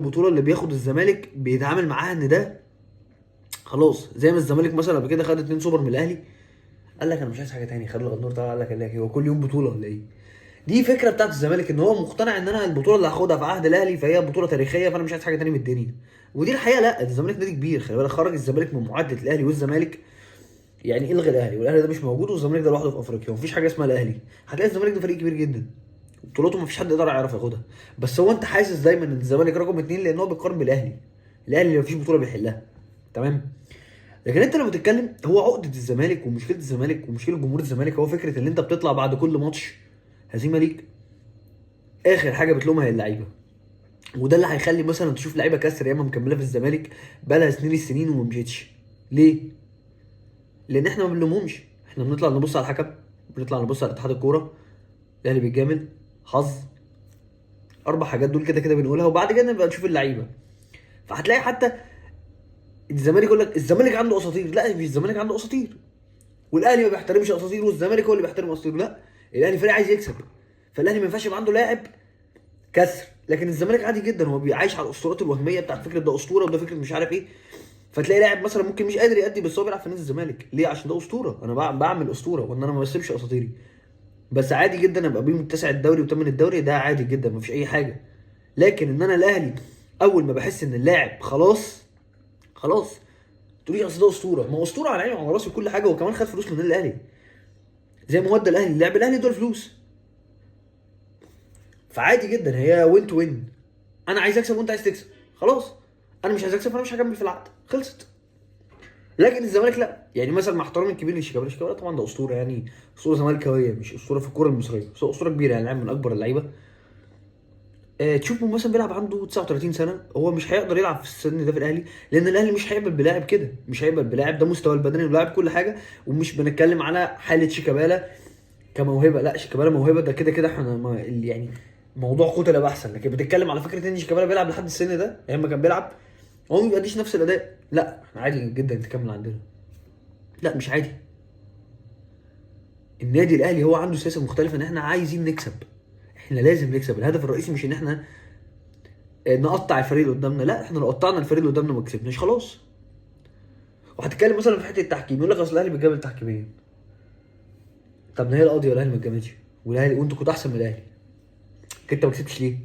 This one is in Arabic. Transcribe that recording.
البطوله اللي بياخد الزمالك بيتعامل معاها ان ده خلاص، زي ما الزمالك مثلا قبل كده خد 2 سوبر من الاهلي، قال لك انا مش عايز حاجه تاني. خد الغندور طلع قال لك هو كل يوم بطوله ولا ايه؟ دي فكره بتاعت الزمالك، ان هو مقتنع ان انا البطوله اللي هاخدها في عهد الاهلي فهي بطوله تاريخيه، فانا مش عايز حاجه تاني من الدنيا. ودي الحقيقه لا، الزمالك نادي كبير، خلي بالك خرج الزمالك من معادله الاهلي والزمالك. يعني الغي الاهلي والاهلي ده مش موجود والزمالك ده لوحده في افريقيا، ومفيش حاجه اسمها الاهلي. هتلاقي الزمالك ده فريق كبير جدا، بطولاته مفيش حد يقدر يعرف ياخدها. بس هو انت حاسس دايما ان الزمالك رقم اتنين لان هو بيقارن بالاهلي، الاهلي اللي مفيش بطوله بيحلها. تمام. لكن انت لما تتكلم، هو عقده الزمالك ومشكله الزمالك ومشكله جمهور الزمالك هو فكره ان انت بتطلع بعد كل ماتش هزيمه ليك، اخر حاجه بتلومها هي اللعيبه. وده اللي هيخلي مثلا تشوف لعيبه كسر ياما مكمله في الزمالك بقالها سنين السنين وما مشيتش. ليه؟ لان احنا ما بنلومهمش، احنا بنطلع نبص على الحكم، بنطلع نبص على اتحاد الكوره، الاهلي بيتجامل، حظ، 4 حاجات دول كده كده بنقولها، وبعد كده نبقى نشوف اللعيبه. فهتلاقي حتى الزمالك يقول لك الزمالك عنده اساطير، لا مش الزمالك عنده اساطير، والاهلي ما بيحترمش اساطير والزمالك هو اللي بيحترم اساطير. لا، الاهلي فريق عايز يكسب، فالاهلي ما ينفعش يبقى عنده لاعب كسر. لكن الزمالك عادي جدا، هو عايش على الاسطورات الوهميه بتاعت فكره ده اسطوره وده فكره مش عارف ايه. فتلاقي لاعب مثلا ممكن مش قادر يأدي بس هو بيلعب في نادي الزمالك، ليه؟ عشان ده اسطوره، انا بعمل اسطوره، وان انا ما بسيبش اساطيري. بس عادي جدا ابقى بين التاسع الدوري وثامن الدوري، ده عادي جدا مفيش اي حاجه. لكن ان انا الاهلي اول ما بحس ان اللاعب خلاص، خلاص، تقول لي اصل ده اسطوره، ما هو اسطوره على عيني وعلى راسي وكل حاجه، وكمان خد فلوس من النادي الاهلي. زي ما هو ادى الاهلي اللاعب، الاهلي ادى فلوس. فعادي جدا، هي وين تو وين. انا عايز اكسب وانت عايز تكسب، خلاص. انا مش عايز اكسب فانا مش هكمل في العقد، خلصت. لكن الزمالك لا، يعني مثلا مع احترامي الكبير لشيكابالا، شيكابالا طبعا ده اسطوره، يعني اسطوره زملكاويه مش اسطوره في الكوره المصريه، بس هو اسطوره كبيره، يعني لاعب من اكبر اللعيبه. تشوفه مثلا بيلعب عنده 39 سنه، هو مش هيقدر يلعب في السن ده في الاهلي، لان الاهلي مش هيقبل بلاعب كده، مش هيقبل بلاعب ده مستوى البدني ولاعب كل حاجه. ومش بنتكلم على حاله شيكابالا كموهبه، لا شيكابالا موهبه ده كده كده احنا يعني موضوع قتل يبقى احسن. لكن بتتكلم على فكره ان شيكابالا بيلعب لحد السن ده، ايام ما كان بيلعب هو ما بيأديش نفس الاداء، لا احنا عادي جدا تكمل عندنا. لا مش عادي. النادي الاهلي هو عنده سياسه مختلفه، ان احنا عايزين نكسب، احنا لازم نكسب. الهدف الرئيسي مش ان احنا نقطع الفريق اللي قدامنا، لا احنا لو قطعنا الفريق اللي قدامنا ما كسبناش خلاص. وهتتكلم مثلا في حته التحكيم، يقول لك اصل الاهلي بيتجامل تحكيميا. طب ما هي القاضيه والاهلي ما اتجاملش، والاهلي وانتوا كنتوا احسن من الاهلي، انت ما كسبتش ليه؟